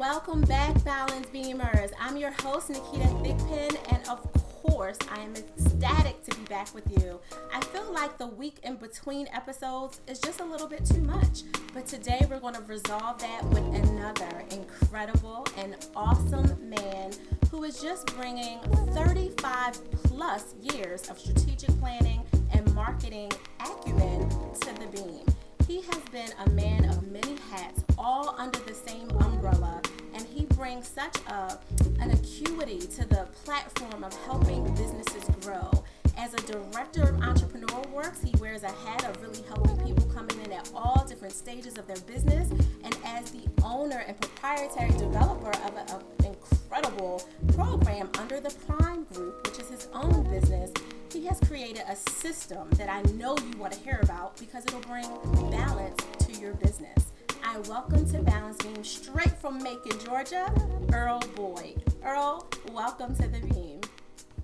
Welcome back, Balance Beamers. I'm your host, Naketa Thigpen, and of course, I am ecstatic to be back with you. I feel like the week in between episodes is just a little bit too much, but today we're going to resolve that with another incredible and awesome man who is just bringing 35 plus years of strategic planning and marketing acumen to the beam. He has been a man of many hats, all under the same umbrella, and he brings such an acuity to the platform of helping businesses grow. As a director of entrepreneurial works, he wears a hat of really helping people coming in at all different stages of their business. And as the owner and proprietary developer of an incredible program under the Prime Group, which is his own business, he has created a system that I know you want to hear about because it'll bring balance to your business. I welcome to Balance Beam, straight from Macon, Georgia, Earl Boyd. Earl, welcome to the Beam.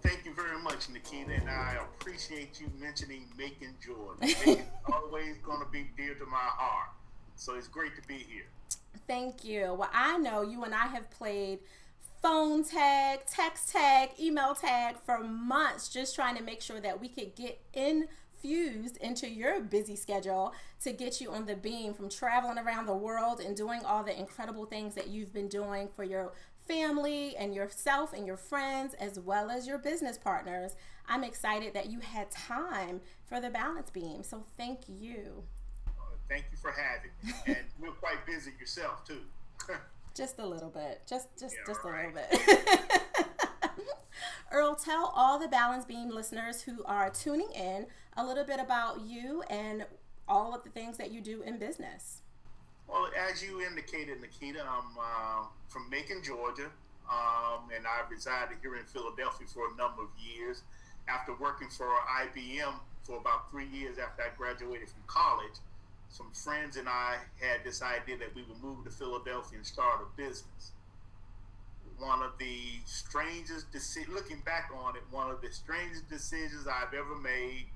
Thank you very much, Naketa, and I appreciate you mentioning Macon, Georgia. Macon's always going to be dear to my heart, so it's great to be here. Thank you. Well, I know you and I have played phone tag, text tag, email tag for months, just trying to make sure that we could get infused into your busy schedule to get you on the beam, from traveling around the world and doing all the incredible things that you've been doing for your family and yourself and your friends, as well as your business partners. I'm excited that you had time for the Balance Beam, so thank you. Thank you for having me, and you're quite busy yourself too. Just a little bit. Just a right. little bit. Earl, tell all the Balance Beam listeners who are tuning in a little bit about you and all of the things that you do in business. Well, as you indicated, Naketa, I'm from Macon, Georgia, and I resided here in Philadelphia for a number of years. After working for IBM for about 3 years after I graduated from college, some friends and I had this idea that we would move to Philadelphia and start a business. One of the strangest decisions, looking back on it, one of the strangest decisions I've ever made.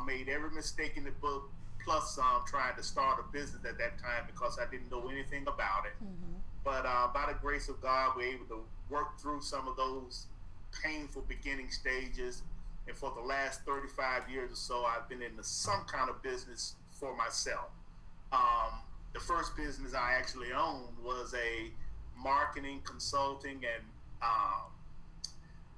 Made every mistake in the book, plus trying to start a business at that time because I didn't know anything about it. Mm-hmm. But by the grace of God, we were able to work through some of those painful beginning stages. And for the last 35 years or so, I've been in some kind of business for myself. The first business I actually owned was a marketing, consulting, and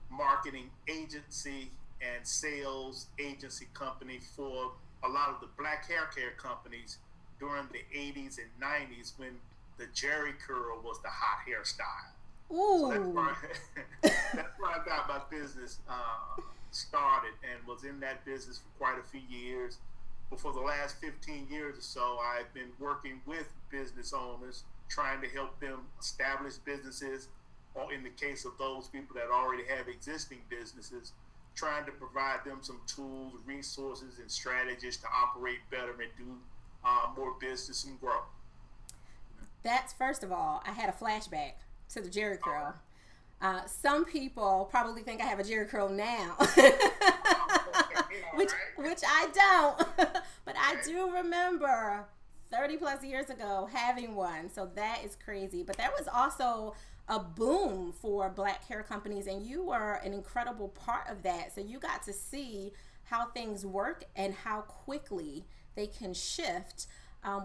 marketing agency and sales agency company for a lot of the black hair care companies during the 80s and 90s when the Jerry curl was the hot hairstyle. Ooh. So that's where I got my business started, and was in that business for quite a few years. But for the last 15 years or so, I've been working with business owners, trying to help them establish businesses, or in the case of those people that already have existing businesses, trying to provide them some tools, resources, and strategies to operate better and do more business and grow. That's, first of all, I had a flashback to the Jerry curl. Some people probably think I have a Jerry curl now, which I don't, but I do remember 30 plus years ago having one. So that is crazy. But there was also a boom for black hair companies, and you were an incredible part of that. So you got to see how things work and how quickly they can shift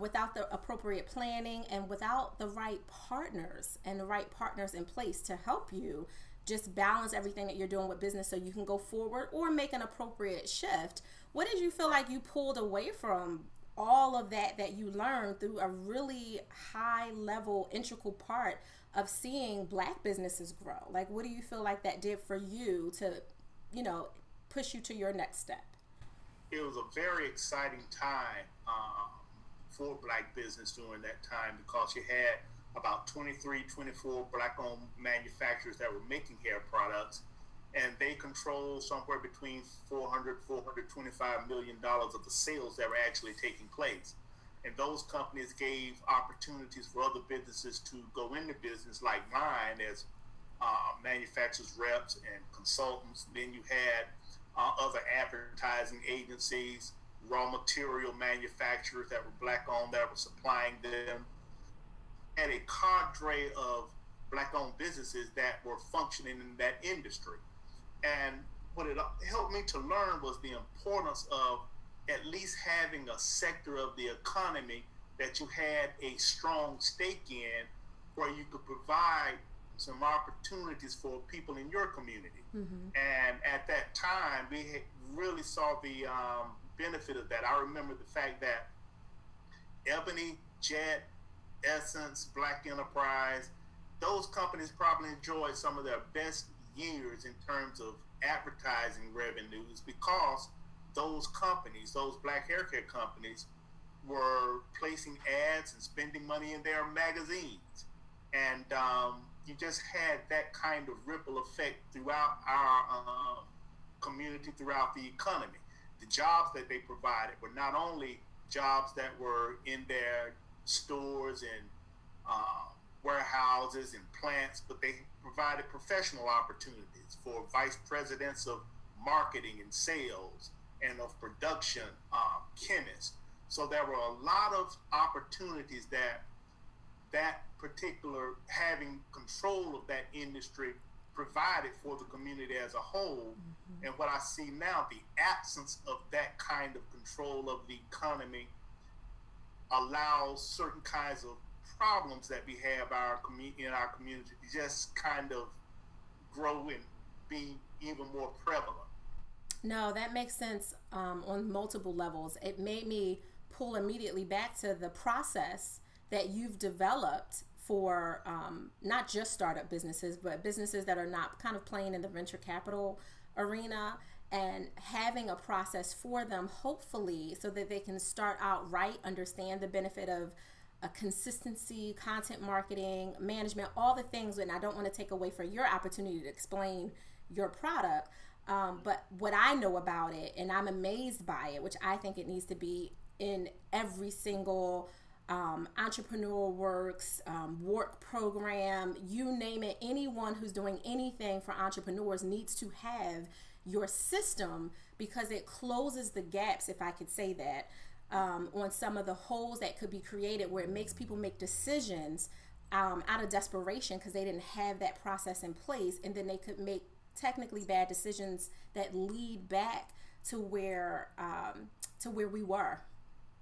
without the appropriate planning and without the right partners and the right partners in place to help you just balance everything that you're doing with business so you can go forward or make an appropriate shift. What did you feel like you pulled away from all of that you learned through a really high level, integral part of seeing black businesses grow? Like, what do you feel like that did for you to, push you to your next step? It was a very exciting time for black business during that time, because you had about 23, 24 black-owned manufacturers that were making hair products, and they controlled somewhere between $425 million of the sales that were actually taking place. And those companies gave opportunities for other businesses to go into business like mine as manufacturers, reps, and consultants. Then you had other advertising agencies, raw material manufacturers that were black owned that were supplying them. had a cadre of black-owned businesses that were functioning in that industry. And what it helped me to learn was the importance of at least having a sector of the economy that you had a strong stake in, where you could provide some opportunities for people in your community. And at that time, we really saw the benefit of that. I remember the fact that Ebony, Jet, Essence, Black Enterprise, those companies probably enjoyed some of their best years in terms of advertising revenues, because those companies, those black hair care companies, were placing ads and spending money in their magazines. And you just had that kind of ripple effect throughout our community, throughout the economy. The jobs that they provided were not only jobs that were in their stores and warehouses and plants, but they provided professional opportunities for vice presidents of marketing and sales and of production, chemists. So there were a lot of opportunities that particular, having control of that industry, provided for the community as a whole. And what I see now, the absence of that kind of control of the economy allows certain kinds of problems that we have in our community to just kind of grow and be even more prevalent. No, that makes sense on multiple levels. It made me pull immediately back to the process that you've developed for not just startup businesses, but businesses that are not kind of playing in the venture capital arena, and having a process for them, hopefully, so that they can start out right, understand the benefit of a consistency, content marketing, management, all the things. And I don't want to take away from your opportunity to explain your product. But what I know about it, and I'm amazed by it, which I think it needs to be in every single entrepreneur works, work program, you name it. Anyone who's doing anything for entrepreneurs needs to have your system, because it closes the gaps, if I could say that, on some of the holes that could be created, where it makes people make decisions out of desperation because they didn't have that process in place, and then they could make technically bad decisions that lead back to where we were.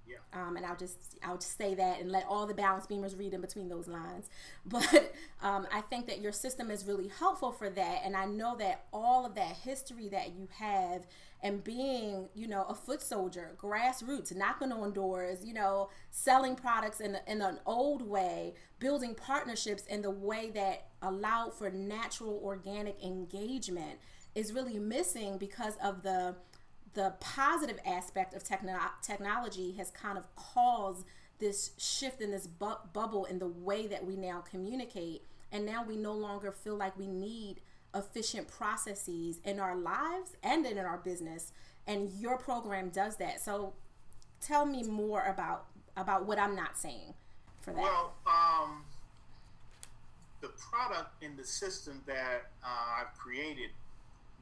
Yeah. And I'll just say that and let all the balance beamers read in between those lines. But I think that your system is really helpful for that. And I know that all of that history that you have, and being, a foot soldier, grassroots, knocking on doors, selling products in an old way, building partnerships in the way that allowed for natural, organic engagement, is really missing, because of the positive aspect of technology has kind of caused this shift in this bubble in the way that we now communicate. And now we no longer feel like we need efficient processes in our lives and in our business. And your program does that. So tell me more about what I'm not saying for that. Well, the product in the system that I've created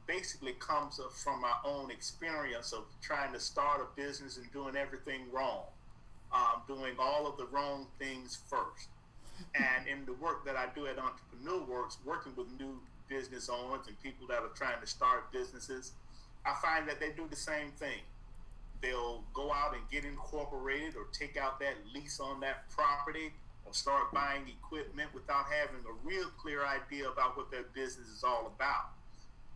basically comes up from my own experience of trying to start a business and doing everything wrong, doing all of the wrong things first. And in the work that I do at Entrepreneur Works, working with new business owners and people that are trying to start businesses, I find that they do the same thing. They'll go out and get incorporated, or take out that lease on that property, or start buying equipment without having a real clear idea about what their business is all about.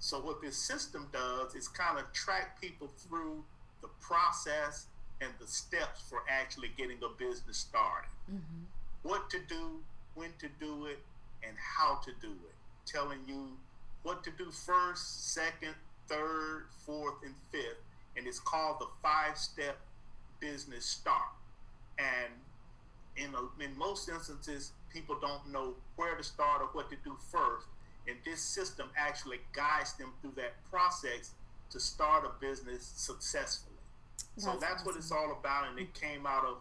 So what this system does is kind of track people through the process and the steps for actually getting a business started. What to do, when to do it, and how to do it. Telling you what to do first, second, third, fourth, and fifth. And it's called the 5-step business start. And in most instances, people don't know where to start or what to do first. And this system actually guides them through that process to start a business successfully. So that's awesome. What it's all about, and it came out of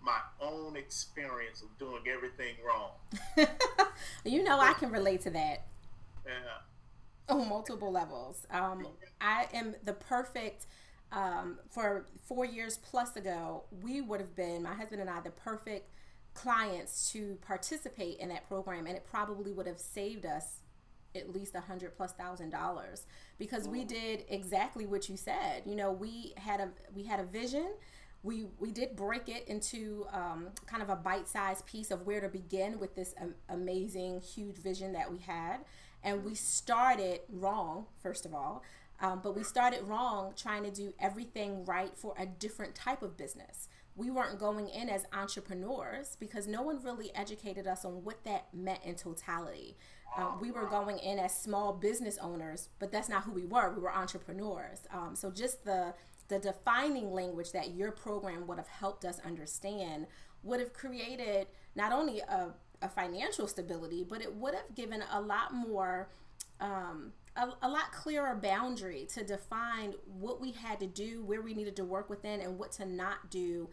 my own experience of doing everything wrong. I can relate to that. Yeah. On multiple levels. I am the perfect, for 4 years plus ago, we would have been, my husband and I, the perfect clients to participate in that program, and it probably would have saved us at least $100,000+ because we did exactly what you said. You know, we had a vision. We did break it into kind of a bite-sized piece of where to begin with this amazing, huge vision that we had. And we started wrong, first of all. But we started wrong trying to do everything right for a different type of business. We weren't going in as entrepreneurs because no one really educated us on what that meant in totality. We were going in as small business owners, but that's not who we were. We were entrepreneurs. So just the defining language that your program would have helped us understand would have created not only a financial stability, but it would have given a lot more, a lot clearer boundary to define what we had to do, where we needed to work within, and what to not do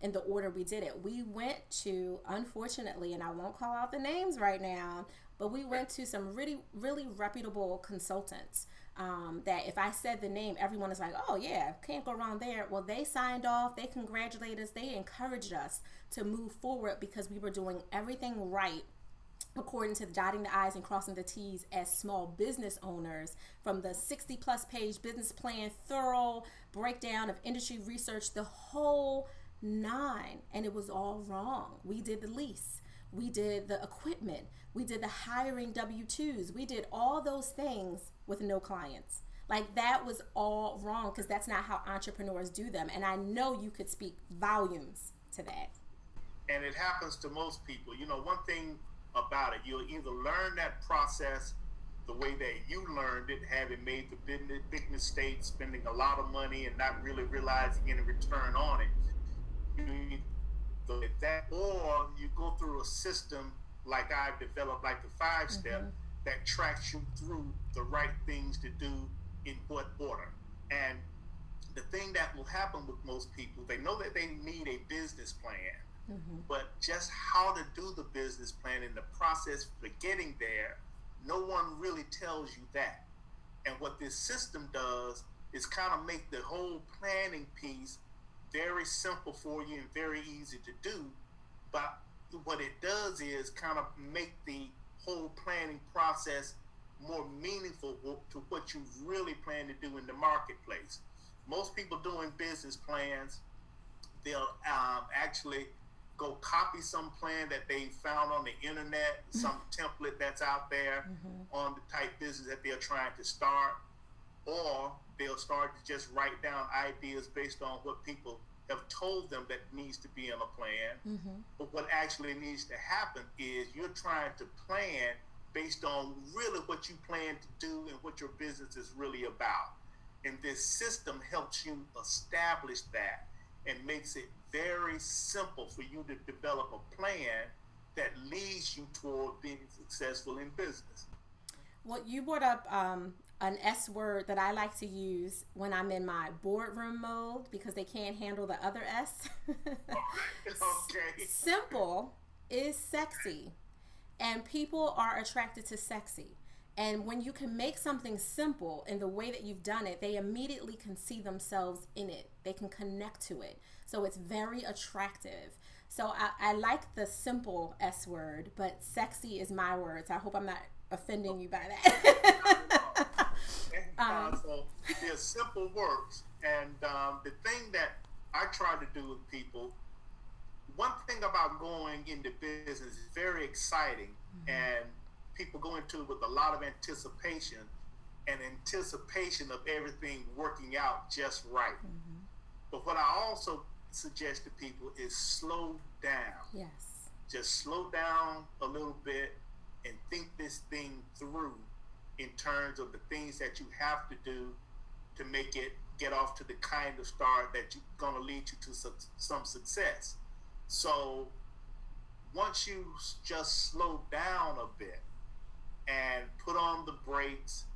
in the order we did it. We went to, unfortunately, and I won't call out the names right now, but we went to some really, really reputable consultants that if I said the name, everyone is like, oh yeah, can't go wrong there. Well, they signed off, they congratulated us, they encouraged us to move forward because we were doing everything right according to dotting the I's and crossing the T's as small business owners, from the 60+ page business plan, thorough breakdown of industry research, the whole 9. And it was all wrong. We did the lease. We did the equipment. We did the hiring W-2s. We did all those things with no clients. Like, that was all wrong because that's not how entrepreneurs do them. And I know you could speak volumes to that. And it happens to most people. You know, one thing about it, you'll either learn that process the way that you learned it, having made the big mistake, spending a lot of money and not really realizing any return on it. You either go with that, or you go through a system like I've developed, like the 5-step, that tracks you through the right things to do in what order. And the thing that will happen with most people, they know that they need a business plan. But just how to do the business plan and the process for getting there, no one really tells you that. And what this system does is kind of make the whole planning piece very simple for you and very easy to do. But what it does is kind of make the whole planning process more meaningful to what you really plan to do in the marketplace. Most people doing business plans, they'll actually go copy some plan that they found on the internet, some template that's out there on the type business that they're trying to start, or they'll start to just write down ideas based on what people have told them that needs to be in a plan. But what actually needs to happen is you're trying to plan based on really what you plan to do and what your business is really about. And this system helps you establish that and makes it very simple for you to develop a plan that leads you toward being successful in business. Well, you brought up an S word that I like to use when I'm in my boardroom mode because they can't handle the other S. Okay. Simple is sexy, and people are attracted to sexy. And when you can make something simple in the way that you've done it, they immediately can see themselves in it. They can connect to it. So it's very attractive. So I like the simple S word, but sexy is my word. So I hope I'm not offending you by that. So they're simple words. And the thing that I try to do with people, one thing about going into business is very exciting, and people go into it with a lot of anticipation of everything working out just right. But what I also suggest to people is slow down. Yes. Just slow down a little bit and think this thing through in terms of the things that you have to do to make it get off to the kind of start that's going to lead you to some success. So once you just slow down a bit and put on the brakes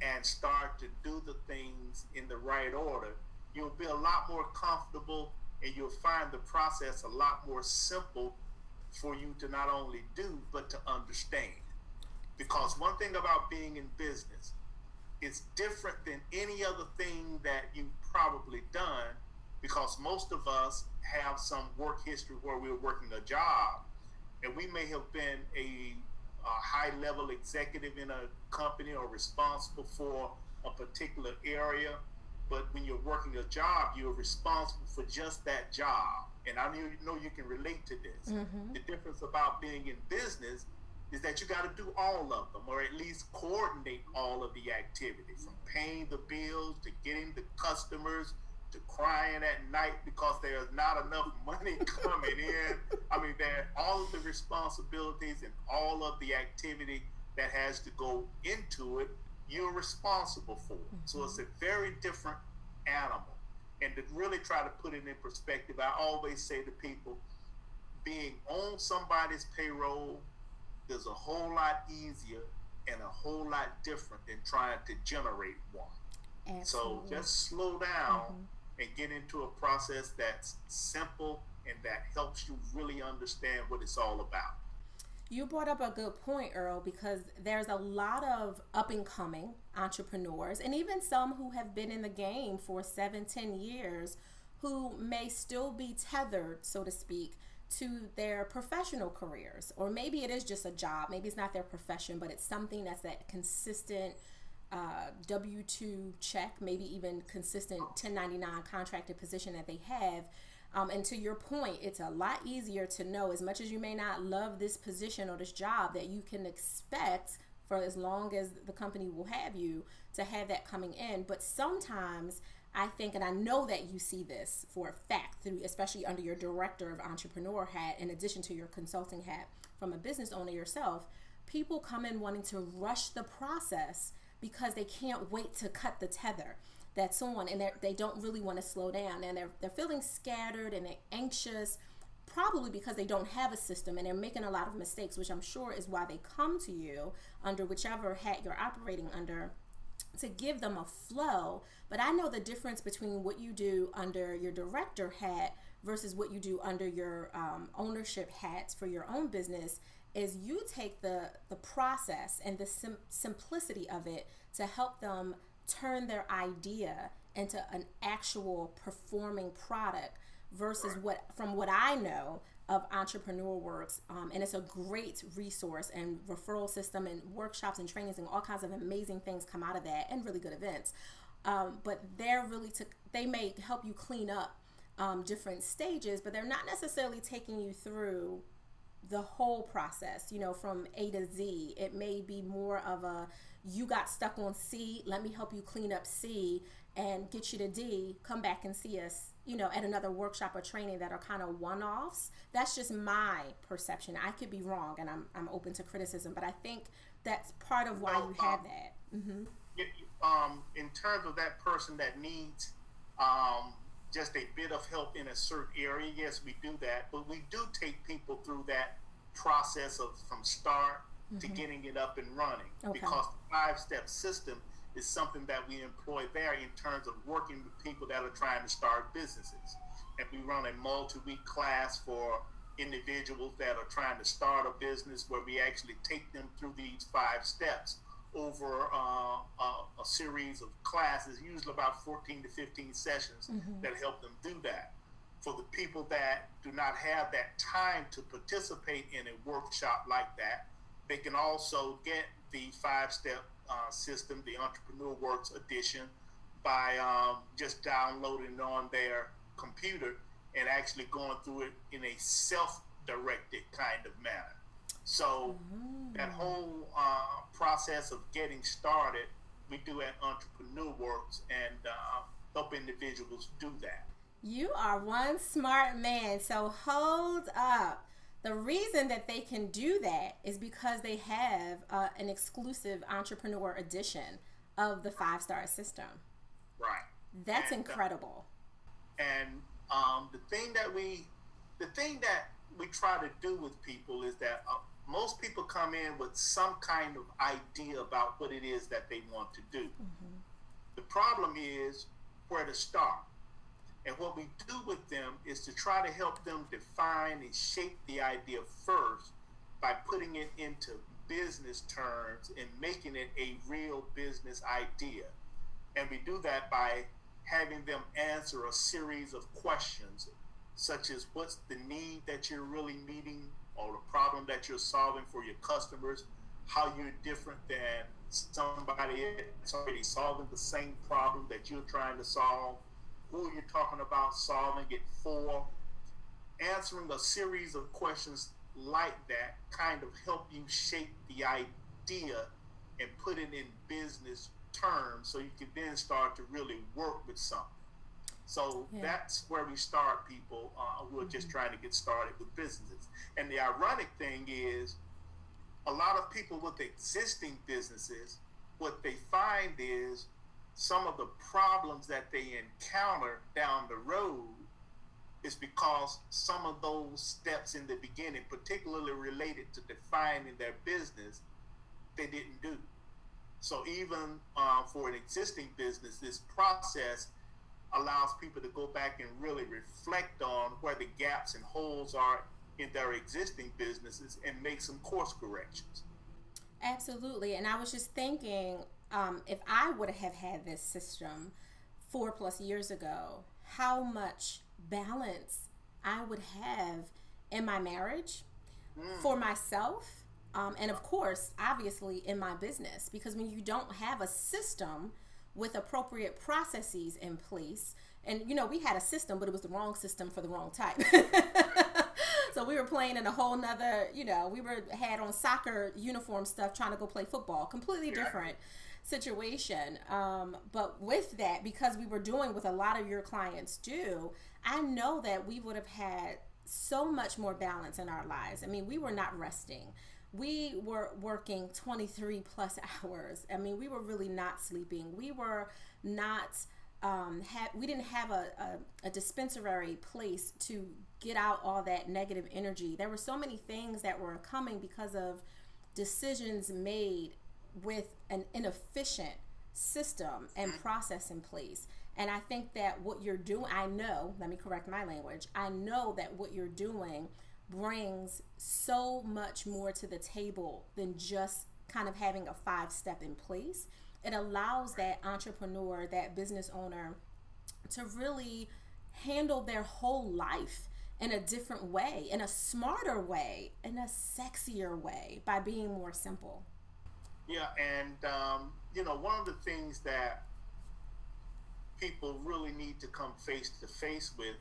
and start to do the things in the right order, you'll be a lot more comfortable, and you'll find the process a lot more simple for you to not only do, but to understand. Because one thing about being in business, it's different than any other thing that you've probably done, because most of us have some work history where we were working a job, and we may have been a high-level executive in a company or responsible for a particular area. But when you're working a job, you're responsible for just that job. And I know you can relate to this. The difference about being in business is that you got to do all of them, or at least coordinate all of the activity, from paying the bills to getting the customers to crying at night because there's not enough money coming in. I mean, there all of the responsibilities and all of the activity that has to go into it, you're responsible for. So it's a very different animal. And to really try to put it in perspective, I always say to people, being on somebody's payroll is a whole lot easier and a whole lot different than trying to generate one. Absolutely. So just slow down and get into a process that's simple and that helps you really understand what it's all about. You brought up a good point, Earl, because there's a lot of up-and-coming entrepreneurs, and even some who have been in the game for 7-10 years, who may still be tethered, so to speak, to their professional careers. Or maybe it is just a job. Maybe it's not their profession, but it's something that's that consistent W-2 check, maybe even consistent 1099 contracted position that they have. And to your point, it's a lot easier to know, as much as you may not love this position or this job, that you can expect for as long as the company will have you to have that coming in. But sometimes I think, and I know that you see this for a fact, through, especially under your director of entrepreneur hat, in addition to your consulting hat from a business owner yourself, people come in wanting to rush the process because they can't wait to cut the tether that's on, and they don't really want to slow down, and they're feeling scattered and they're anxious, probably because they don't have a system, and they're making a lot of mistakes, which I'm sure is why they come to you under whichever hat you're operating under, to give them a flow. But I know the difference between what you do under your director hat versus what you do under your ownership hats for your own business is you take the process and the simplicity of it to help them turn their idea into an actual performing product versus from what I know of Entrepreneur Works, and it's a great resource and referral system and workshops and trainings and all kinds of amazing things come out of that, and really good events. But they may help you clean up different stages, but they're not necessarily taking you through the whole process, from A to Z. It may be more of a, you got stuck on C, let me help you clean up C and get you to D, come back and see us, at another workshop or training that are kind of one-offs. That's just my perception. I could be wrong, and I'm open to criticism, but I think that's part of why you have that. In terms of that person that needs just a bit of help in a certain area, yes, we do that, but we do take people through that process of from start to getting it up and running, because the 5-step system is something that we employ there in terms of working with people that are trying to start businesses. And we run a multi-week class for individuals that are trying to start a business, where we actually take them through these 5 steps over a series of classes, usually about 14 to 15 sessions that help them do that. For the people that do not have that time to participate in a workshop like that, they can also get the 5-step system, the Entrepreneur Works edition, by just downloading it on their computer and actually going through it in a self-directed kind of manner. So that whole process of getting started, we do at Entrepreneur Works, and help individuals do that. You are one smart man. So hold up. The reason that they can do that is because they have an exclusive entrepreneur edition of the 5-star system. Right. That's incredible. And the thing that we try to do with people is that most people come in with some kind of idea about what it is that they want to do. The problem is where to start. And what we do with them is to try to help them define and shape the idea first by putting it into business terms and making it a real business idea. And we do that by having them answer a series of questions, such as what's the need that you're really meeting or the problem that you're solving for your customers, how you're different than somebody that's already solving the same problem that you're trying to solve, who you're talking about solving it for. Answering a series of questions like that kind of help you shape the idea and put it in business terms so you can then start to really work with something. So that's where we start people who are just trying to get started with businesses. And the ironic thing is, a lot of people with existing businesses, what they find is some of the problems that they encounter down the road is because some of those steps in the beginning, particularly related to defining their business, they didn't do. So even for an existing business, this process allows people to go back and really reflect on where the gaps and holes are in their existing businesses and make some course corrections. Absolutely. And I was just thinking, if I would have had this system 4+ years ago, how much balance I would have in my marriage, for myself, and of course, obviously, in my business. Because when you don't have a system with appropriate processes in place, and we had a system, but it was the wrong system for the wrong type. So we were playing in a whole nother, had on soccer uniform stuff trying to go play football, completely different situation. But with that, because we were doing what a lot of your clients do, I know that we would have had so much more balance in our lives. I mean, we were not resting. We were working 23+ hours. I mean, we were really not sleeping. We were not, we didn't have a dispensary place to get out all that negative energy. There were so many things that were coming because of decisions made with an inefficient system and process in place. And I think that what you're doing, let me correct my language, I know that what you're doing brings so much more to the table than just kind of having a 5-step in place. It allows that entrepreneur, that business owner, to really handle their whole life in a different way, in a smarter way, in a sexier way, by being more simple. Yeah, and one of the things that people really need to come face to face with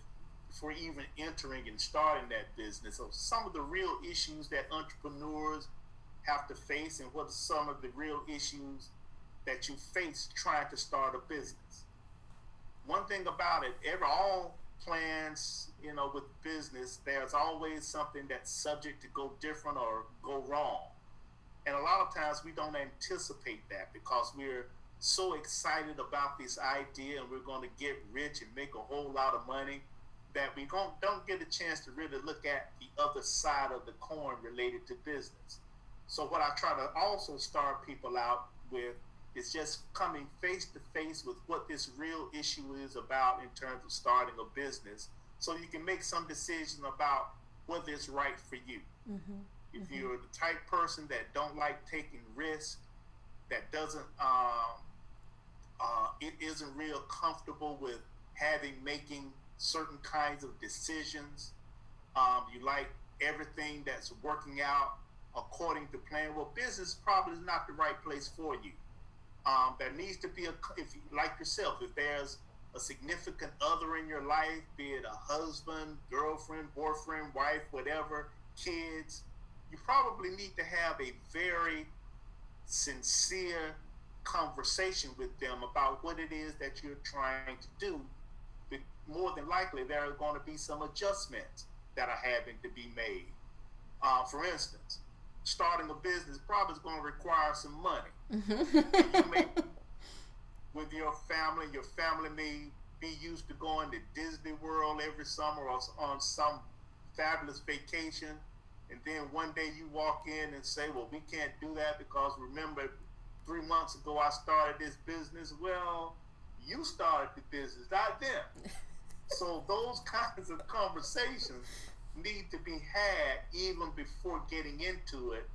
before even entering and starting that business, so some of the real issues that entrepreneurs have to face, and what are some of the real issues that you face trying to start a business. One thing about it, all plans, with business, there's always something that's subject to go different or go wrong. And a lot of times we don't anticipate that because we're so excited about this idea and we're going to get rich and make a whole lot of money that we don't get a chance to really look at the other side of the coin related to business. So what I try to also start people out with is just coming face to face with what this real issue is about in terms of starting a business, so you can make some decision about whether it's right for you. If you're the type person that don't like taking risks, that doesn't it isn't real comfortable with making certain kinds of decisions, you like everything that's working out according to plan, well, business probably is not the right place for you. There needs to be if you, like yourself, if there's a significant other in your life, be it a husband, girlfriend, boyfriend, wife, whatever, kids, you probably need to have a very sincere conversation with them about what it is that you're trying to do. But more than likely, there are going to be some adjustments that are having to be made. For instance, starting a business probably is going to require some money. You may, with your family may be used to going to Disney World every summer or on some fabulous vacation, and then one day you walk in and say, well, we can't do that because remember 3 months ago I started this business. Well, you started the business, not them. So those kinds of conversations need to be had even before getting into it,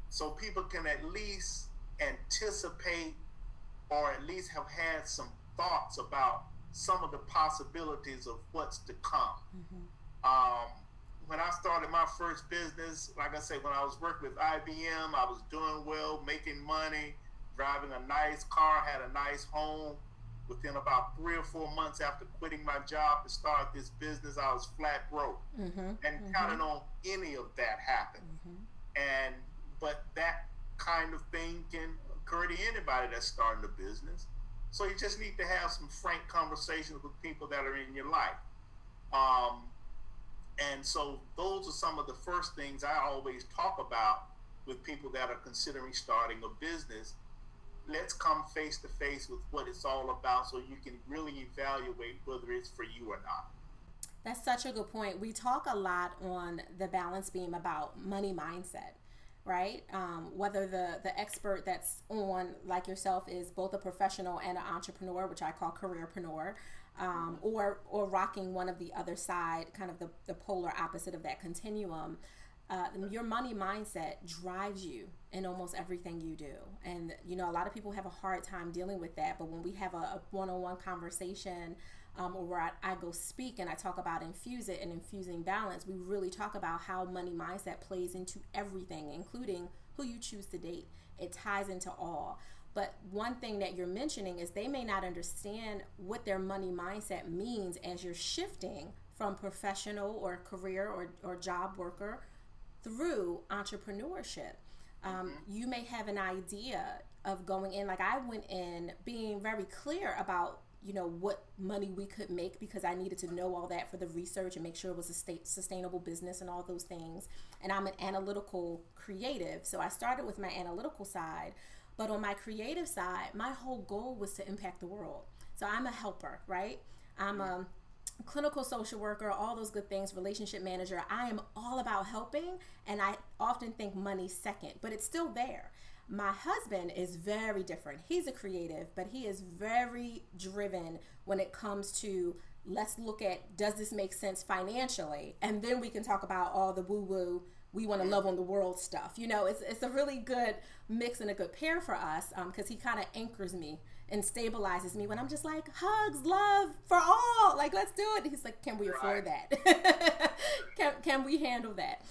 so people can at least anticipate or at least have had some thoughts about some of the possibilities of what's to come. When I started my first business, like I say, when I was working with IBM, I was doing well, making money, driving a nice car, had a nice home. Within about 3 or 4 months after quitting my job to start this business, I was flat broke and counted on any of that happening. But that kind of thing can occur to anybody that's starting a business. So you just need to have some frank conversations with people that are in your life. And so those are some of the first things I always talk about with people that are considering starting a business. Let's come face to face with what it's all about so you can really evaluate whether it's for you or not. That's such a good point. We talk a lot on the balance beam about money mindset, right? Whether the expert that's on, like yourself, is both a professional and an entrepreneur, which I call careerpreneur, or rocking one of the other side, kind of the polar opposite of that continuum. Your money mindset drives you in almost everything you do. And, you know, a lot of people have a hard time dealing with that. But when we have a one-on-one conversation or where I go speak and I talk about infuse it and infusing balance, we really talk about how money mindset plays into everything, including who you choose to date. It ties into all. But one thing that you're mentioning is they may not understand what their money mindset means as you're shifting from professional or career or job worker through entrepreneurship. You may have an idea of going in, like I went in being very clear about, you know, what money we could make because I needed to know all that for the research and make sure it was a sustainable business and all those things. And I'm an analytical creative. So I started with my analytical side, but on my creative side, my whole goal was to impact the world. So I'm a helper, right? I'm a clinical social worker, all those good things, relationship manager. I am all about helping, and I often think money second, but it's still there. My husband is very different. He's a creative, but he is very driven when it comes to, let's look at, does this make sense financially? And then we can talk about all the woo-woo, we want to love on the world stuff. You know, it's a really good mix and a good pair for us because he kind of anchors me and stabilizes me when I'm just like, hugs, love for all, like, let's do it. He's like, can we afford that? can we handle that?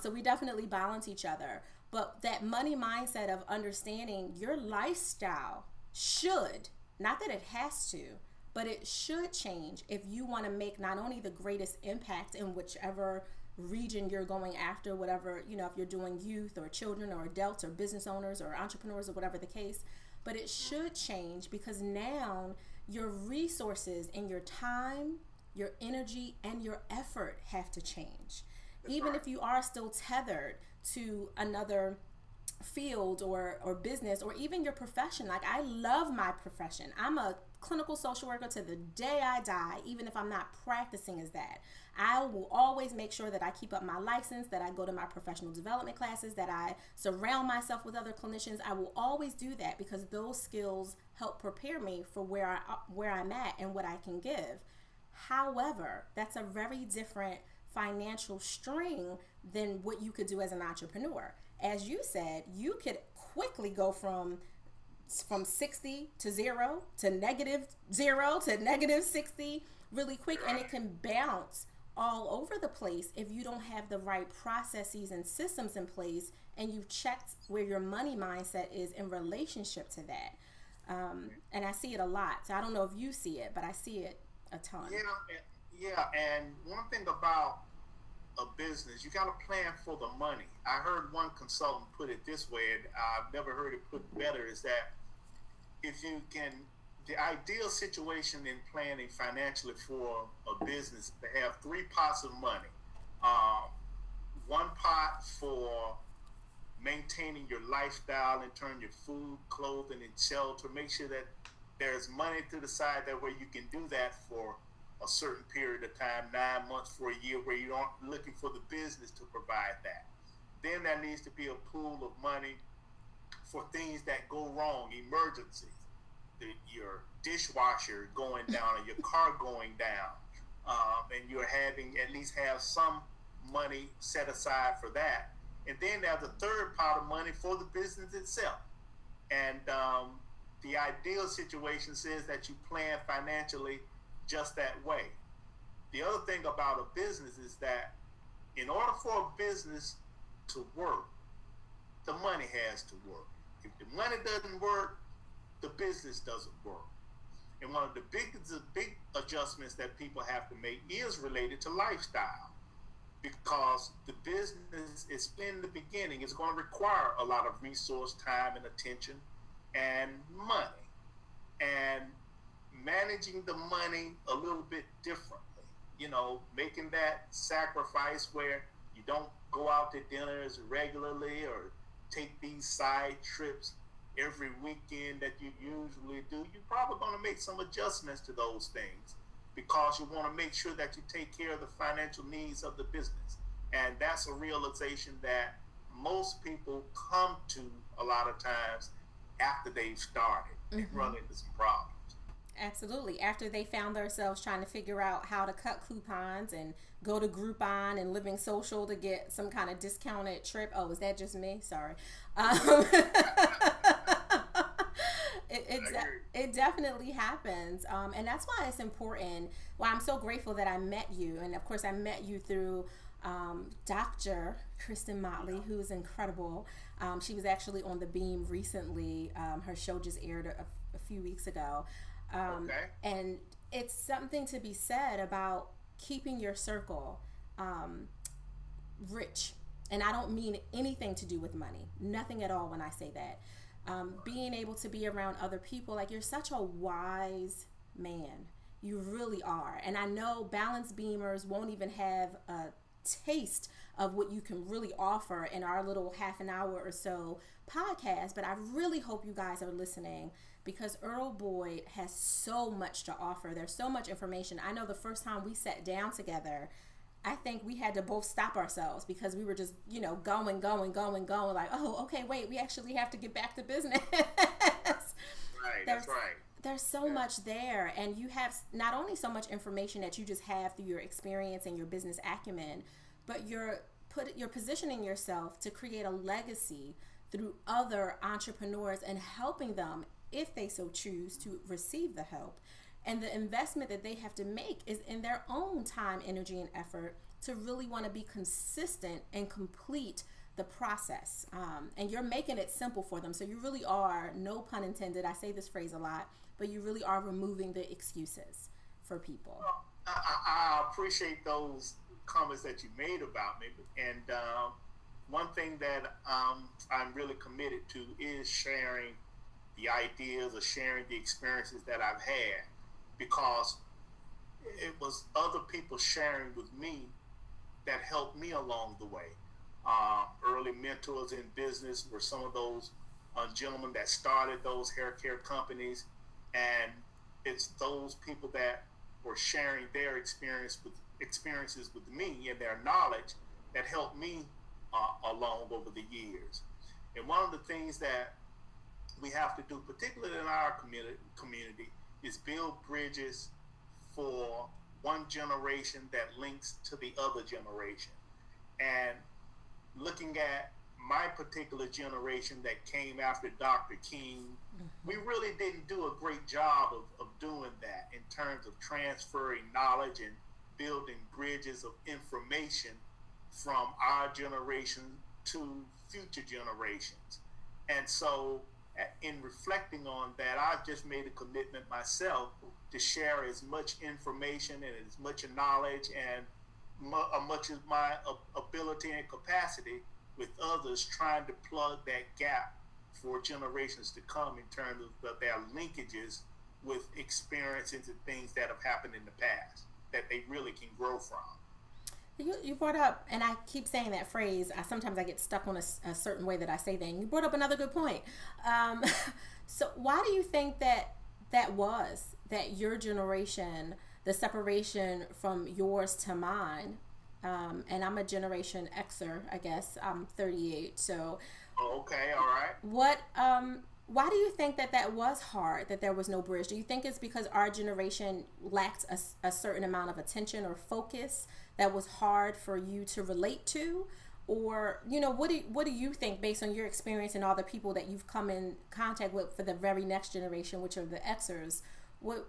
So we definitely balance each other. But that money mindset of understanding your lifestyle should, not that it has to, but it should change if you want to make not only the greatest impact in whichever region you're going after, whatever, you know, if you're doing youth or children or adults or business owners or entrepreneurs or whatever the case, but it should change because now your resources and your time, your energy, and your effort have to change. Even if you are still tethered to another field or business or even your profession. Like, I love my profession. I'm a clinical social worker to the day I die, even if I'm not practicing as that. I will always make sure that I keep up my license, that I go to my professional development classes, that I surround myself with other clinicians. I will always do that because those skills help prepare me for where I'm at and what I can give. However, that's a very different financial string than what you could do as an entrepreneur. As you said, you could quickly go from 60 to 0 to -0 to -60 really quick, and it can bounce all over the place if you don't have the right processes and systems in place and you've checked where your money mindset is in relationship to that. And I see it a lot. So I don't know if you see it, but I see it a ton. Yeah, and one thing about a business, you got to plan for the money. I heard one consultant put it this way, and I've never heard it put better, is that if you can, the ideal situation in planning financially for a business to have 3 pots of money. One pot for maintaining your lifestyle in terms of your food, clothing, and shelter. Make sure that there's money to the side that way you can do that for a certain period of time, 9 months, for a year, where you aren't looking for the business to provide that. Then there needs to be a pool of money for things that go wrong, emergencies. Your dishwasher going down or your car going down, and you're having at least have some money set aside for that. And then there's a third pot of money for the business itself. And The ideal situation says that you plan financially just that way. The other thing about a business is that in order for a business to work, the money has to work. If the money doesn't work, the business doesn't work. And one of the big adjustments that people have to make is related to lifestyle, because the business is in the beginning is going to require a lot of resource, time, and attention, and money, and managing the money a little bit differently. Making that sacrifice where you don't go out to dinners regularly or take these side trips every weekend that you usually do. You're probably going to make some adjustments to those things because you want to make sure that you take care of the financial needs of the business. And that's a realization that most people come to a lot of times after they've started and run into some problems. Absolutely. After they found themselves trying to figure out how to cut coupons and go to Groupon and Living Social to get some kind of discounted trip. Oh, is that just me? Sorry. It definitely happens. And that's why it's important. Why I'm so grateful that I met you. And of course, I met you through Dr. Kristen Motley, who is incredible. She was actually on the Beam recently. Her show just aired a few weeks ago. And it's something to be said about keeping your circle rich. And I don't mean anything to do with money. Nothing at all when I say that. Being able to be around other people, like, you're such a wise man. You really are. And I know Balanced Beamers won't even have a taste of what you can really offer in our little half an hour or so podcast, but I really hope you guys are listening, because Earl Boyd has so much to offer. There's so much information. I know the first time we sat down together, I think we had to both stop ourselves because we were just, going, like, oh, okay, wait, we actually have to get back to business. Right, that's right. There's so much there, and you have not only so much information that you just have through your experience and your business acumen, but you're positioning yourself to create a legacy through other entrepreneurs and helping them, if they so choose, to receive the help. And the investment that they have to make is in their own time, energy, and effort to really want to be consistent and complete the process. And you're making it simple for them. So you really are, no pun intended, I say this phrase a lot, but you really are removing the excuses for people. Well, I appreciate those comments that you made about me. And one thing that I'm really committed to is sharing the ideas or sharing the experiences that I've had, because it was other people sharing with me that helped me along the way. Early mentors in business were some of those gentlemen that started those hair care companies, and it's those people that were sharing their experiences with me and their knowledge that helped me along over the years. And one of the things that we have to do, particularly in our community, is build bridges for one generation that links to the other generation. And looking at my particular generation that came after Dr. King, we really didn't do a great job of doing that in terms of transferring knowledge and building bridges of information from our generation to future generations. And so in reflecting on that, I've just made a commitment myself to share as much information and as much knowledge and much as my ability and capacity with others, trying to plug that gap for generations to come in terms of their linkages with experiences and things that have happened in the past that they really can grow from. You brought up, and I keep saying that phrase, sometimes I get stuck on a certain way that I say things. You brought up another good point. So why do you think that was, that your generation, the separation from yours to mine, and I'm a Generation Xer, I guess. I'm 38, so. Oh, okay, all right. Why do you think that was hard, that there was no bridge? Do you think it's because our generation lacked a certain amount of attention or focus that was hard for you to relate to? Or, what do you think, based on your experience and all the people that you've come in contact with for the very next generation, which are the Xers? Where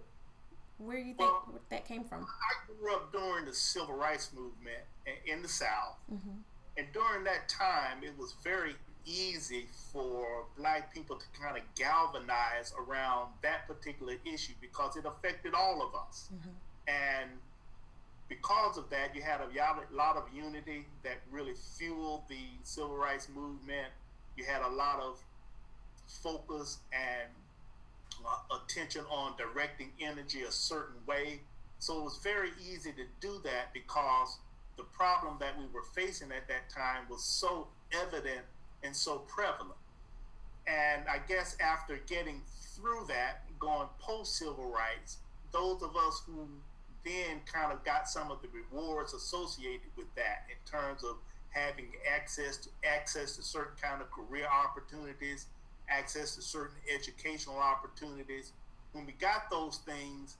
do you think that came from? I grew up during the civil rights movement in the South. Mm-hmm. And during that time, it was very easy for black people to kind of galvanize around that particular issue because it affected all of us. Mm-hmm. And because of that, you had a lot of unity that really fueled the civil rights movement. You had a lot of focus and attention on directing energy a certain way. So it was very easy to do that because the problem that we were facing at that time was so evident and so prevalent. And I guess after getting through that, going post civil rights, those of us who then kind of got some of the rewards associated with that in terms of having access to certain kind of career opportunities, access to certain educational opportunities. When we got those things,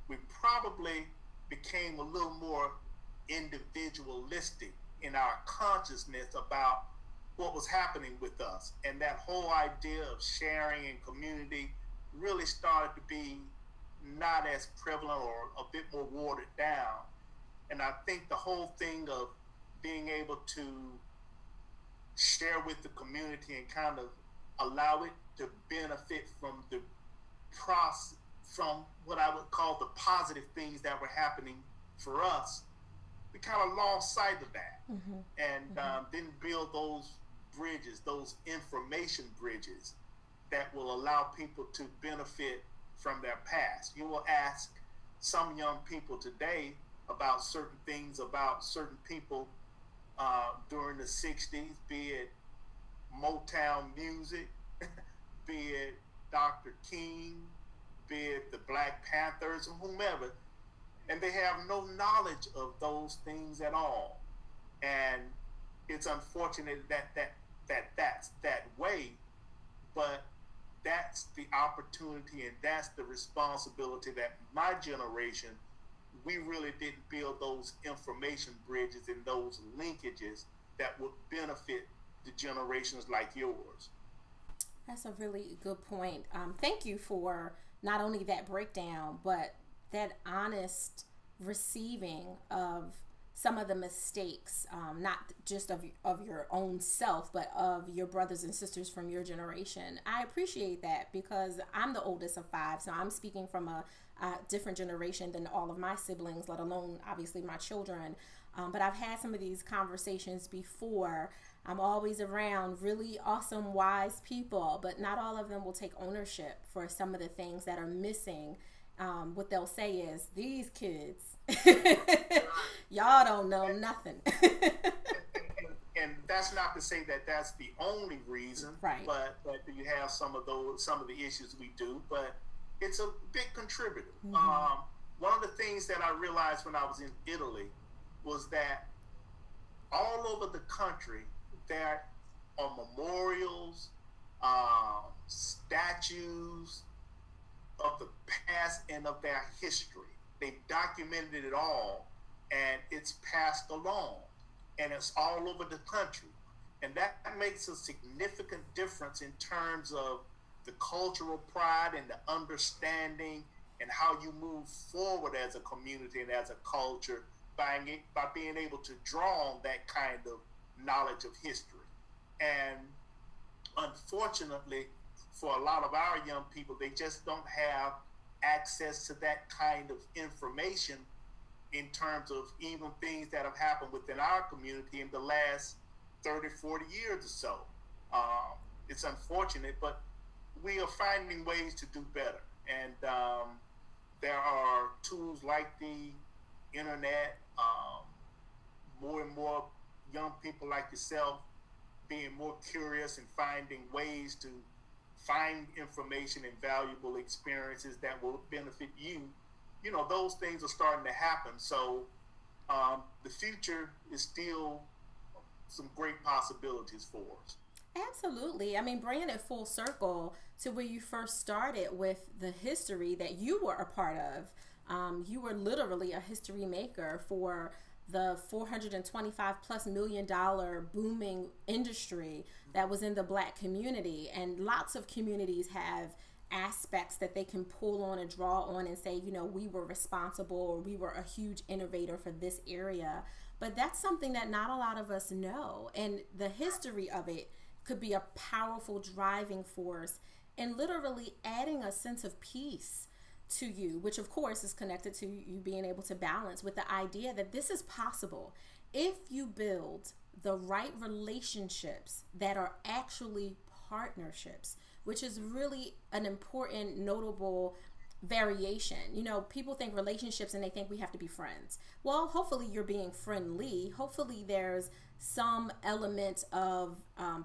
we probably became a little more individualistic in our consciousness about what was happening with us. And that whole idea of sharing and community really started to be not as prevalent or a bit more watered down. And I think the whole thing of being able to share with the community and kind of allow it to benefit from the process, from what I would call the positive things that were happening for us, we kind of lost sight of that. Mm-hmm. And didn't build those bridges, those information bridges that will allow people to benefit from their past. You will ask some young people today about certain things, about certain people during the 60s, be it Motown music, be it Dr. King, be it the Black Panthers or whomever, and they have no knowledge of those things at all. And it's unfortunate that's that way, but that's the opportunity and that's the responsibility that my generation, we really didn't build those information bridges and those linkages that would benefit the generations like yours. That's a really good point. Thank you for not only that breakdown, but that honest receiving of some of the mistakes, not just of your own self, but of your brothers and sisters from your generation. I appreciate that because I'm the oldest of five, so I'm speaking from a different generation than all of my siblings, let alone obviously my children. But I've had some of these conversations before. I'm always around really awesome, wise people, but not all of them will take ownership for some of the things that are missing. What they'll say is, these kids, y'all don't know nothing. And that's not to say that that's the only reason, right? But you have some of the issues we do, but it's a big contributor. Mm-hmm. One of the things that I realized when I was in Italy was that all over the country there are memorials, statues of the past and of their history. They've documented it all, and it's passed along, and it's all over the country. And that makes a significant difference in terms of the cultural pride and the understanding and how you move forward as a community and as a culture by being able to draw on that kind of knowledge of history. And unfortunately, for a lot of our young people, they just don't have access to that kind of information in terms of even things that have happened within our community in the last 30, 40 years or so. It's unfortunate, but we are finding ways to do better. And there are tools like the internet, more and more young people like yourself being more curious and finding ways to find information and valuable experiences that will benefit you. You know, those things are starting to happen. So the future is still some great possibilities for us. Absolutely. I mean, bringing it full circle to where you first started with the history that you were a part of. You were literally a history maker for the $425+ million booming industry that was in the Black community. And lots of communities have aspects that they can pull on and draw on and say, you know, we were responsible or we were a huge innovator for this area. But that's something that not a lot of us know. And the history of it could be a powerful driving force in literally adding a sense of peace to you, which of course is connected to you being able to balance with the idea that this is possible if you build the right relationships that are actually partnerships, which is really an important, notable variation. You know, people think relationships and they think we have to be friends. Well, hopefully you're being friendly. Hopefully there's some element of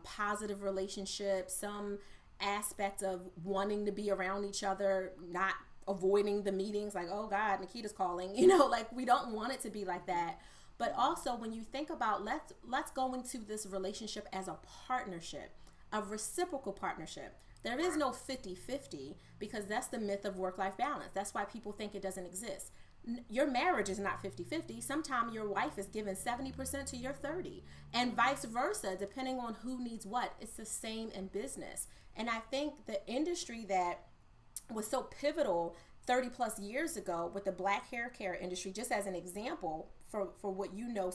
positive relationship, some aspect of wanting to be around each other, not avoiding the meetings like, oh God, Naketa's calling, you know, like we don't want it to be like that. But also when you think about let's go into this relationship as a partnership, a reciprocal partnership. There is no 50-50 because that's the myth of work-life balance. That's why people think it doesn't exist. Your marriage is not 50-50. Sometimes your wife is giving 70% to your 30 and vice versa, depending on who needs what. It's the same in business. And I think the industry that was so pivotal 30 plus years ago with the Black hair care industry, just as an example for what you know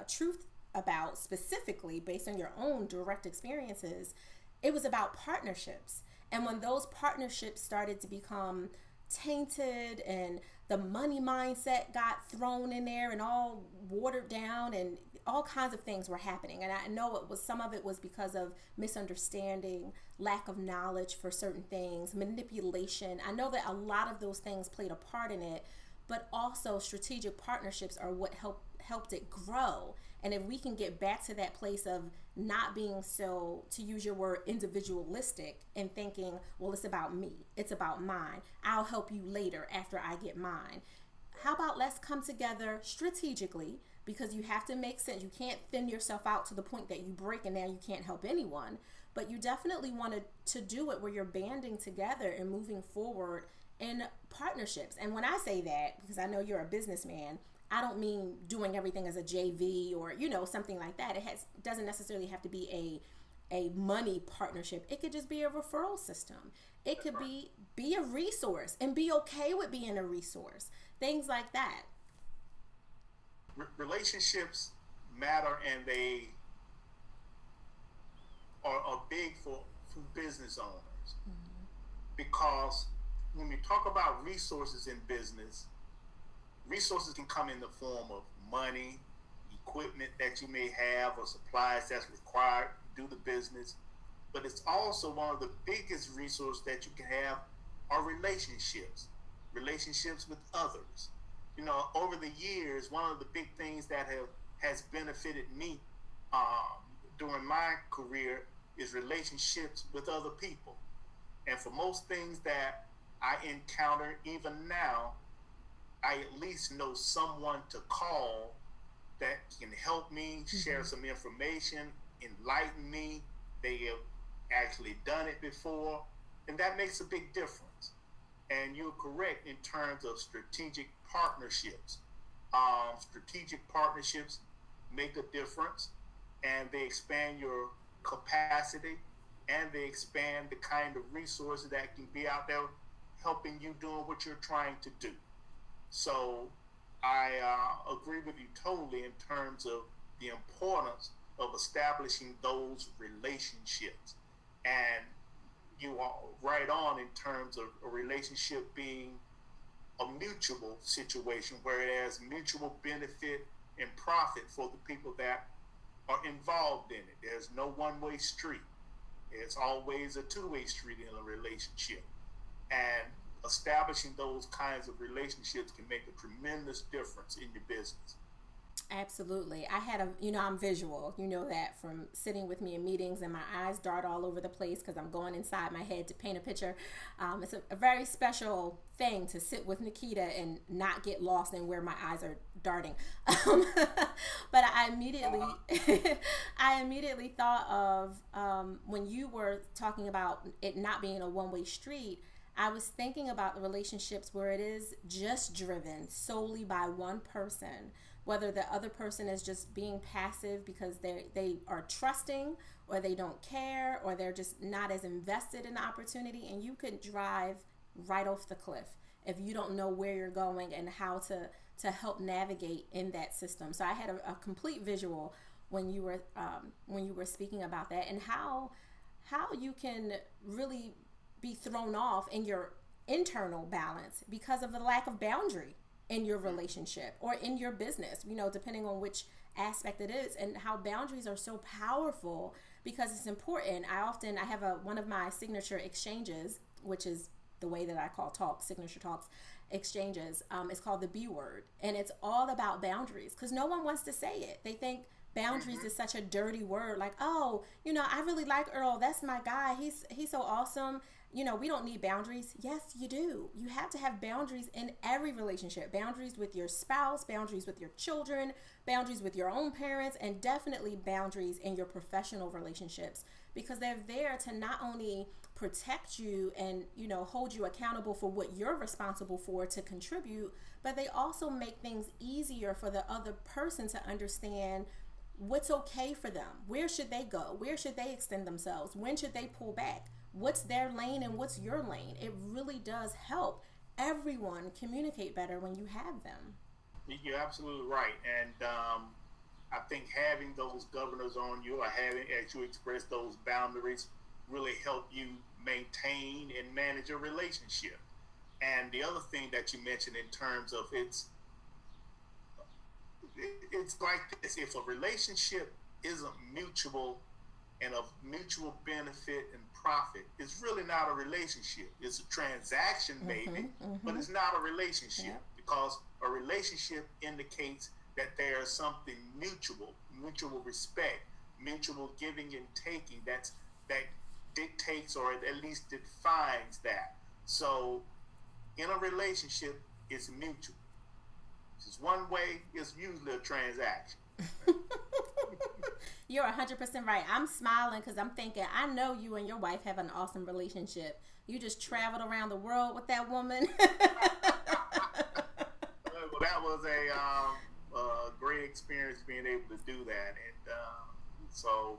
truth about specifically based on your own direct experiences, it was about partnerships. And when those partnerships started to become tainted and the money mindset got thrown in there and all watered down and all kinds of things were happening. And I know some of it was because of misunderstanding, lack of knowledge for certain things, manipulation. I know that a lot of those things played a part in it, but also strategic partnerships are what helped it grow. And if we can get back to that place of not being so, to use your word, individualistic and thinking, well, it's about me, it's about mine, I'll help you later after I get mine. How about let's come together strategically, because you have to make sense. You can't thin yourself out to the point that you break and now you can't help anyone. But you definitely wanted to do it where you're banding together and moving forward in partnerships. And when I say that, because I know you're a businessman, I don't mean doing everything as a JV or, you know, something like that. It doesn't necessarily have to be a money partnership. It could just be a referral system. It could be a resource and be okay with being a resource. Things like that. Relationships matter, and they are big for business owners. Mm-hmm. Because when we talk about resources in business, resources can come in the form of money, equipment that you may have, or supplies that's required to do the business. But it's also one of the biggest resources that you can have are relationships with others. You know, over the years, one of the big things that has benefited me during my career is relationships with other people. And for most things that I encounter, even now, I at least know someone to call that can help me, share some information, enlighten me. They have actually done it before, and that makes a big difference. And you're correct in terms of strategic partnerships. Strategic partnerships make a difference, and they expand your capacity, and they expand the kind of resources that can be out there helping you doing what you're trying to do. So I agree with you totally in terms of the importance of establishing those relationships. And you are right on in terms of a relationship being a mutual situation where there's mutual benefit and profit for the people that are involved in it. There's no one-way street. It's always a two-way street in a relationship. And establishing those kinds of relationships can make a tremendous difference in your business. Absolutely. I'm visual, you know that from sitting with me in meetings, and my eyes dart all over the place because I'm going inside my head to paint a picture. It's a very special thing to sit with Naketa and not get lost in where my eyes are darting. But I immediately thought of when you were talking about it not being a one-way street. I was thinking about the relationships where it is just driven solely by one person, whether the other person is just being passive because they are trusting, or they don't care, or they're just not as invested in the opportunity, and you could drive right off the cliff if you don't know where you're going and how to help navigate in that system. So I had a complete visual when you were speaking about that, and how you can really be thrown off in your internal balance because of the lack of boundary in your relationship or in your business, depending on which aspect it is, and how boundaries are so powerful because it's important. I have one of my signature exchanges, which is the way that I call signature talks exchanges. It's called the B word, and it's all about boundaries because no one wants to say it. They think boundaries is such a dirty word, like, oh, I really like Earl, that's my guy, he's so awesome, we don't need boundaries. Yes, you do. You have to have boundaries in every relationship. Boundaries with your spouse, boundaries with your children, boundaries with your own parents, and definitely boundaries in your professional relationships, because they're there to not only protect you and hold you accountable for what you're responsible for to contribute, but they also make things easier for the other person to understand what's okay for them. Where should they go? Where should they extend themselves? When should they pull back? What's their lane and what's your lane? It really does help everyone communicate better when you have them. You're absolutely right. And I think having those governors on you, or having, as you express, those boundaries really help you maintain and manage a relationship. And the other thing that you mentioned in terms of it's like this: if a relationship isn't mutual and of mutual benefit and profit, it's really not a relationship. It's a transaction, maybe, but it's not a relationship, because a relationship indicates that there is something mutual respect, mutual giving and taking that dictates, or at least defines that. So in a relationship, it's mutual. If it's one way, it's usually a transaction. You're 100% right. I'm smiling because I'm thinking, I know you and your wife have an awesome relationship. You just traveled around the world with that woman. Well, that was a great experience being able to do that, and so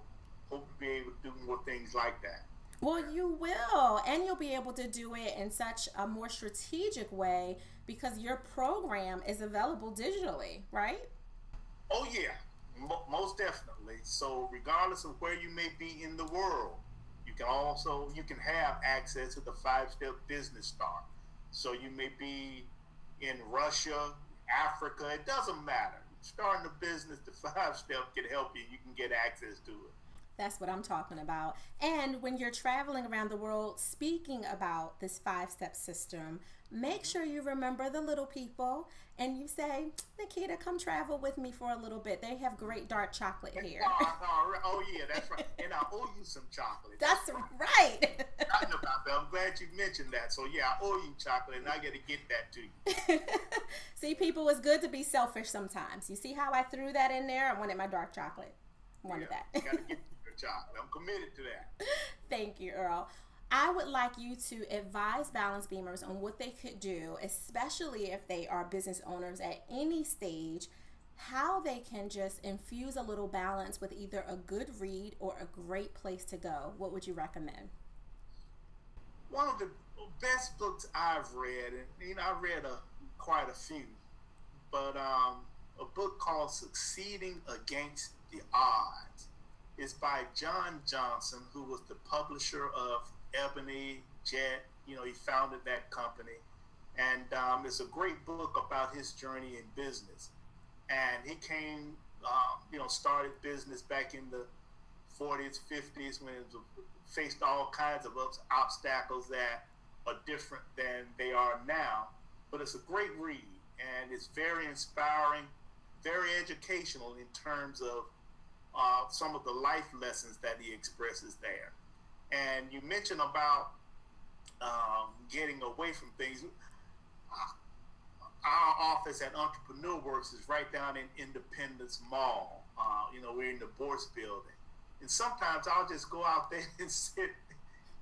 hope to be able to do more things like that. Well, you will, and you'll be able to do it in such a more strategic way because your program is available digitally, right? Oh yeah, most definitely. So regardless of where you may be in the world, you can have access to the 5-step business start. So you may be in Russia, Africa, it doesn't matter. Starting a business, the 5-step can help you. You can get access to it. That's what I'm talking about. And when you're traveling around the world speaking about this 5-step system, make sure you remember the little people and you say, Naketa, come travel with me for a little bit. They have great dark chocolate here. Oh yeah, that's right. And I owe you some chocolate. That's right. Forgotten about that. I'm glad you mentioned that. So yeah, I owe you chocolate, and I got to get that to you. See, people, it's good to be selfish sometimes. You see how I threw that in there? I wanted my dark chocolate. Wanted that. You got to get your chocolate. I'm committed to that. Thank you, Earl. I would like you to advise balance beamers on what they could do, especially if they are business owners at any stage, how they can just infuse a little balance with either a good read or a great place to go. What would you recommend? One of the best books I've read, and I read quite a few, but a book called Succeeding Against the Odds is by John Johnson, who was the publisher of Ebony, Jet. He founded that company, and it's a great book about his journey in business. And he came, started business back in the 40s, 50s, when it faced all kinds of obstacles that are different than they are now. But it's a great read, and it's very inspiring, very educational in terms of some of the life lessons that he expresses there. And you mentioned about getting away from things. Our office at Entrepreneur Works is right down in Independence Mall. We're in the Bourse building. And sometimes I'll just go out there and sit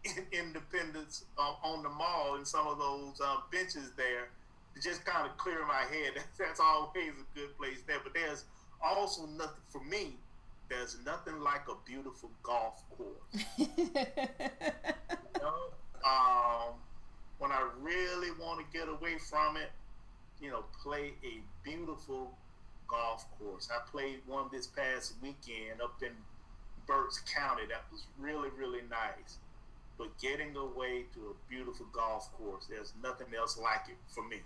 in Independence on the mall in some of those benches there to just kind of clear my head. That's always a good place there. But there's also nothing for me. There's nothing like a beautiful golf course. You know? When I really want to get away from it, play a beautiful golf course. I played one this past weekend up in Berks County. That was really, really nice. But getting away to a beautiful golf course, there's nothing else like it for me.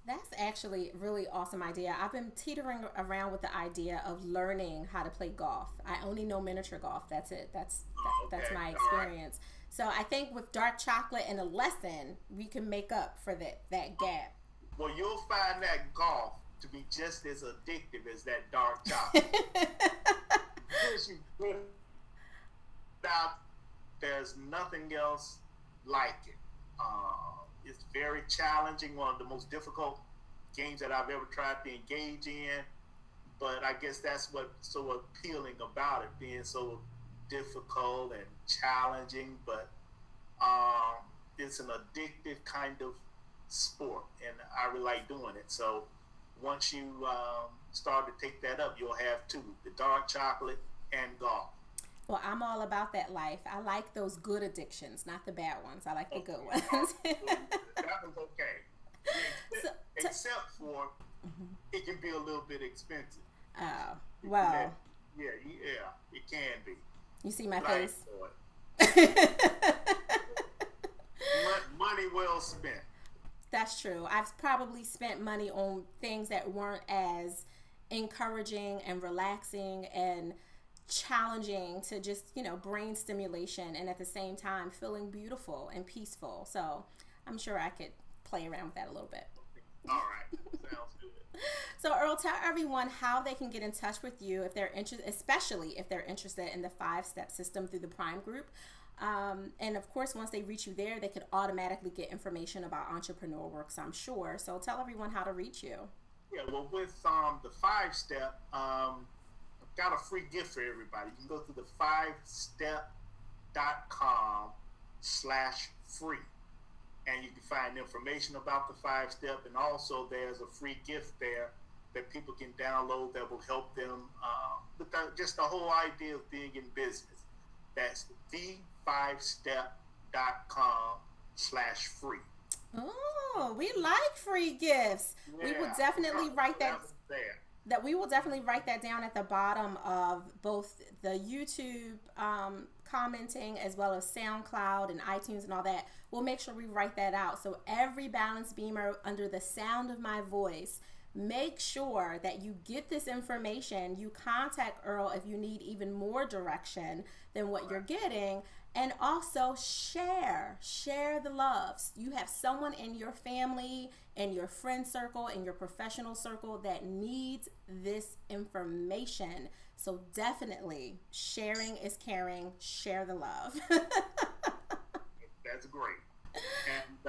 That's actually a really awesome idea. I've been teetering around with the idea of learning how to play golf. I only know miniature golf. That's it. That's my experience. Right. So I think with dark chocolate and a lesson, we can make up for that gap. Well, you'll find that golf to be just as addictive as that dark chocolate. There's nothing else like it. It's very challenging, one of the most difficult games that I've ever tried to engage in. But I guess that's what's so appealing about it, being so difficult and challenging. But it's an addictive kind of sport, and I really like doing it. So once you start to take that up, you'll have two: the dark chocolate and golf. Well, I'm all about that life. I like those good addictions, not the bad ones. I like the good ones. That was okay. Except for it can be a little bit expensive. Oh, well. Yeah, it can be. You see my face? Money well spent. That's true. I've probably spent money on things that weren't as encouraging and relaxing and challenging to just, brain stimulation, and at the same time feeling beautiful and peaceful. So I'm sure I could play around with that a little bit. All right. Sounds good. So Earl, tell everyone how they can get in touch with you if they're interested, especially if they're interested in the 5-step system through the Prime Group. And of course, once they reach you there, they could automatically get information about Entrepreneur Works, I'm sure. So tell everyone how to reach you. Yeah, well, with the 5-step, got a free gift for everybody. You can go to the 5step.com/free, and you can find information about the 5-step, and also there's a free gift there that people can download that will help them with just the whole idea of being in business. That's the 5step.com/free. Oh, we like free gifts. Yeah, we will definitely write that. We will definitely write that down at the bottom of both the YouTube commenting as well as SoundCloud and iTunes and all that. We'll make sure we write that out. So every balance beamer under the sound of my voice, make sure that you get this information. You contact Earl if you need even more direction than what you're getting. And also share the love. You have someone in your family, in your friend circle, in your professional circle that needs this information. So definitely, sharing is caring. Share the love. That's great. And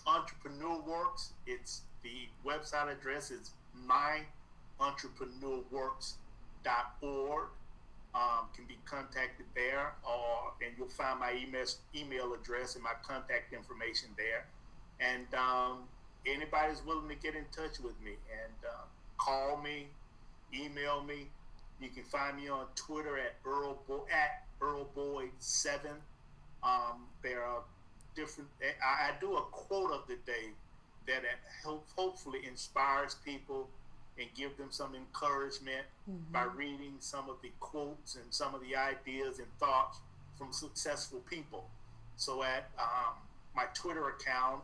Entrepreneur Works, it's the website address is myentrepreneurs.org. Can be contacted there, and you'll find my email address and my contact information there. And anybody's willing to get in touch with me and call me, email me. You can find me on Twitter at Earl Boyd 7. There are different. I do a quote of the day that hopefully inspires people and give them some encouragement by reading some of the quotes and some of the ideas and thoughts from successful people. So at my Twitter account,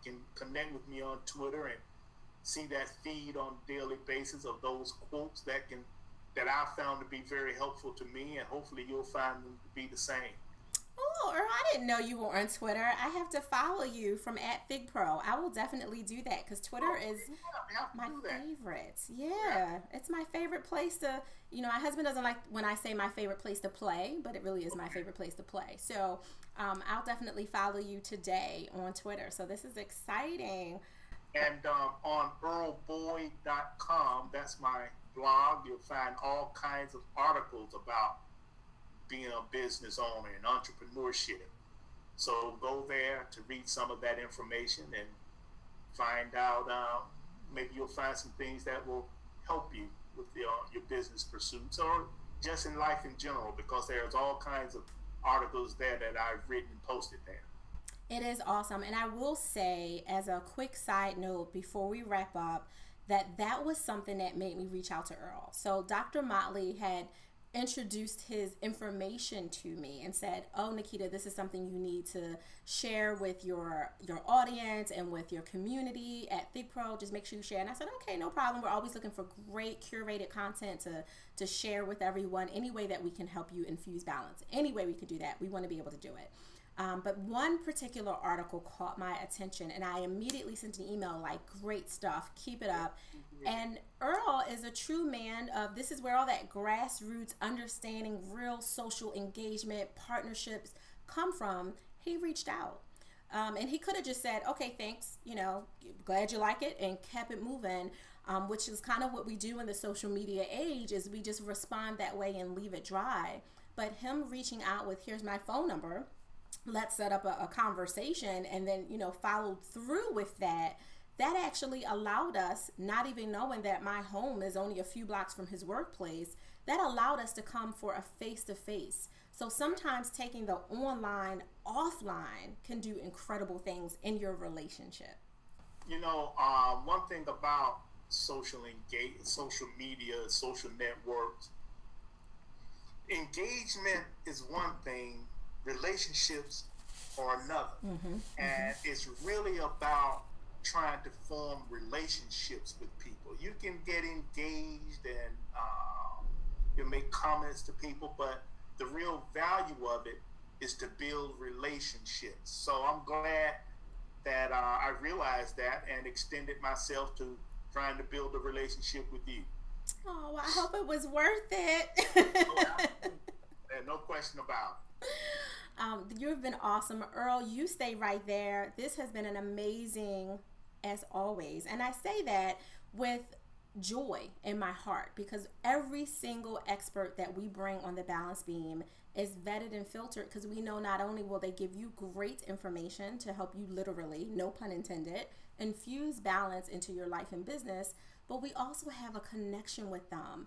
you can connect with me on Twitter and see that feed on a daily basis of those quotes that I found to be very helpful to me, and hopefully you'll find them to be the same. Oh, Earl, I didn't know you were on Twitter. I have to follow you from @FigPro. I will definitely do that because Twitter is my favorite. Yeah, it's my favorite place to, my husband doesn't like when I say my favorite place to play, but it really is my favorite place to play. So I'll definitely follow you today on Twitter. So this is exciting. And on earlboyd.com, that's my blog. You'll find all kinds of articles about being a business owner and entrepreneurship. So go there to read some of that information and find out, maybe you'll find some things that will help you with your business pursuits or just in life in general, because there's all kinds of articles there that I've written and posted there. It is awesome. And I will say, as a quick side note before we wrap up, that was something that made me reach out to Earl. So Dr. Motley had introduced his information to me and said, "Oh, Naketa, this is something you need to share with your audience and with your community at Thigpen. Just make sure you share." And I said, "Okay, no problem. We're always looking for great curated content to share with everyone. Any way that we can help you infuse balance, any way we could do that, we want to be able to do it." But one particular article caught my attention, and I immediately sent an email like, "Great stuff, keep it up." And Earl is a true man of, this is where all that grassroots understanding, real social engagement, partnerships come from. He reached out. And he could have just said, "Okay, thanks, glad you like it," and kept it moving, which is kind of what we do in the social media age, is we just respond that way and leave it dry. But him reaching out with, "Here's my phone number, let's set up a conversation," and then, followed through with that actually allowed us, not even knowing that my home is only a few blocks from his workplace, that allowed us to come for a face-to-face. So sometimes taking the online offline can do incredible things in your relationship. One thing about social media, social networks, engagement is one thing, relationships are another. And it's really about trying to form relationships with people. You can get engaged and you make comments to people, but the real value of it is to build relationships. So I'm glad that I realized that and extended myself to trying to build a relationship with you. Oh, well, I hope it was worth it. No question about it. You've been awesome. Earl, you stay right there. This has been an amazing, as always. And I say that with joy in my heart, because every single expert that we bring on the Balance Beam is vetted and filtered, because we know not only will they give you great information to help you literally, no pun intended, infuse balance into your life and business, but we also have a connection with them,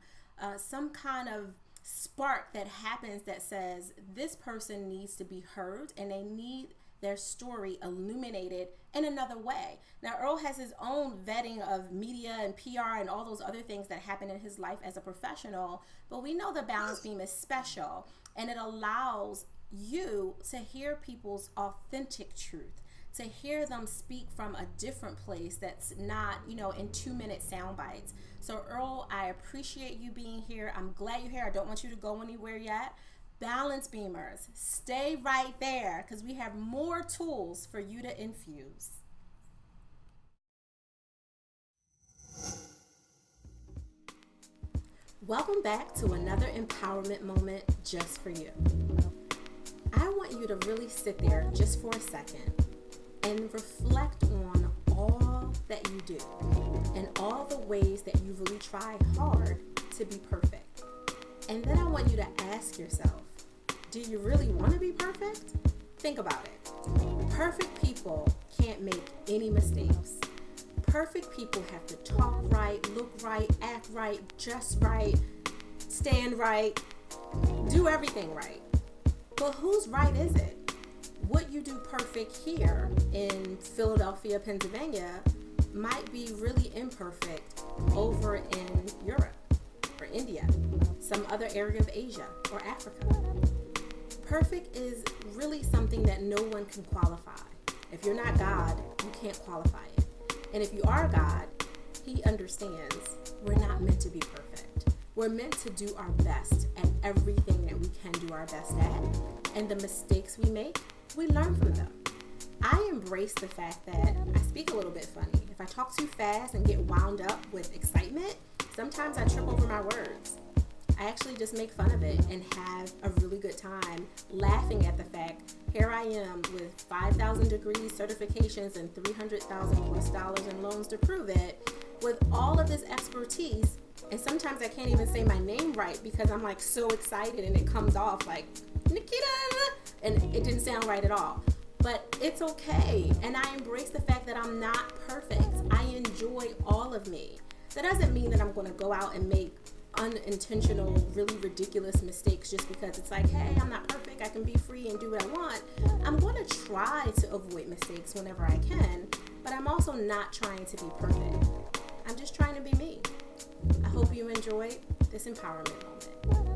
some kind of spark that happens that says this person needs to be heard and they need their story illuminated in another way. Now, Earl has his own vetting of media and PR and all those other things that happen in his life as a professional, but we know the Balance Beam is special, and it allows you to hear people's authentic truth, to hear them speak from a different place that's not, in 2-minute sound bites. So Earl, I appreciate you being here. I'm glad you're here. I don't want you to go anywhere yet. Balance Beamers, stay right there, because we have more tools for you to infuse. Welcome back to another empowerment moment just for you. I want you to really sit there just for a second and reflect on all that you do and all the ways that you really try hard to be perfect. And then I want you to ask yourself, do you really want to be perfect? Think about it. Perfect people can't make any mistakes. Perfect people have to talk right, look right, act right, dress right, stand right, do everything right. But whose right is it? What you do perfect here in Philadelphia, Pennsylvania, might be really imperfect over in Europe or India, some other area of Asia or Africa. Perfect is really something that no one can qualify. If you're not God, you can't qualify it. And if you are God, He understands we're not meant to be perfect. We're meant to do our best at everything that we can do our best at. And the mistakes we make, we learn from them. I embrace the fact that I speak a little bit funny. If I talk too fast and get wound up with excitement, sometimes I trip over my words. I actually just make fun of it and have a really good time laughing at the fact, here I am with 5,000 degrees, certifications, and $300,000+ in loans to prove it, with all of this expertise, and sometimes I can't even say my name right because I'm so excited and it comes off like Naketa, and it didn't sound right at all. But it's okay. And I embrace the fact that I'm not perfect. I enjoy all of me. That doesn't mean that I'm going to go out and make unintentional, really ridiculous mistakes just because it's like, hey, I'm not perfect. I can be free and do what I want. I'm going to try to avoid mistakes whenever I can, but I'm also not trying to be perfect. I'm just trying to be me. I hope you enjoyed this empowerment moment.